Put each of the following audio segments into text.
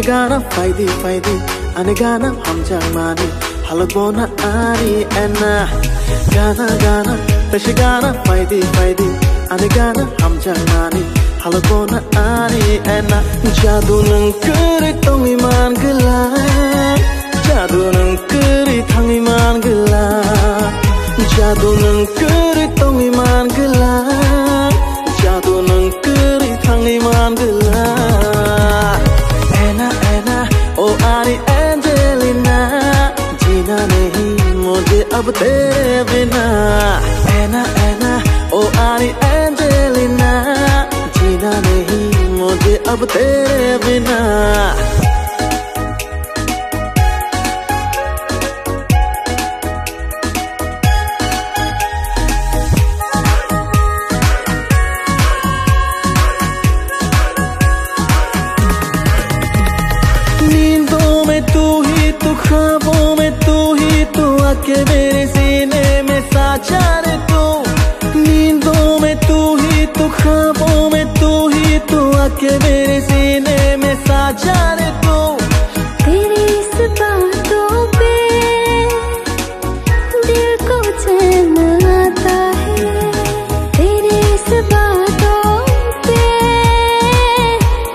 Anegana faidi faidi, anegana hamjang mani, halabona ari enna. Gana gana, tashigana faidi faidi, anegana hamjang mani, halabona ari enna. Jadu nang kuri tong iman gelap, jadu nang kuri thang iman gelap, jadu nang kuri tong iman gelap, jadu nang kuri thang iman gelap. Ari Angelina, जीना नहीं मुझे अब तेरे बिना. Anna, oh Ari Angelina, जीना नहीं मुझे अब तेरे बिना. ख्वाबों में तू ही तू आके मेरे सीने में साझा रे तू. नींदों में तू ही तू, ख्वाबों में तू ही तू आके मेरे सीने में साझा रे तू. तेरी इस बातों पे दिल को चैन आता है. तेरी इस बातों पे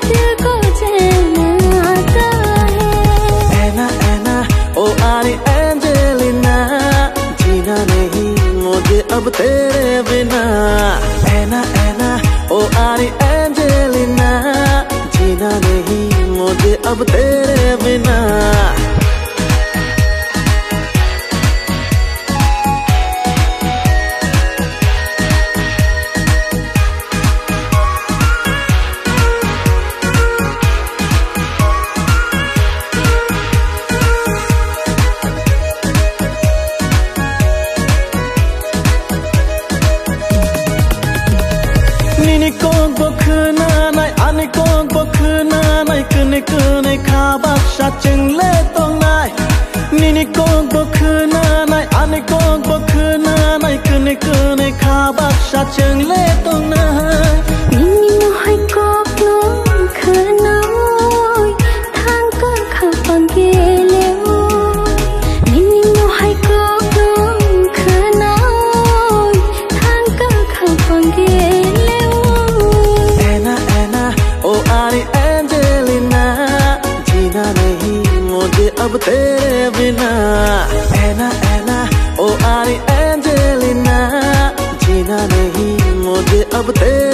दिल को चैन आता है. Oh Ari Angelina, जीना नहीं मुझे अब तेरे बिना. Anna, oh Ari Angelina, जीना नहीं मुझे अब तेरे बिना. Kong bokna nai ani kong bokna nai kene kene khabak sha cheng le tong nai. Nini kong bokna nai ani kong bokna nai kene kene khabak sha cheng le tong nai. Nini no hai kok no khana oi thang ka khapang ke le oi. Nini no hai kok no khana oi thang ka khapang ke le. Oh Ari Angelina, जीना नहीं मुझे अब तेरे बिना. Anna, oh Ari Angelina, जीना नहीं मुझे अब तेरे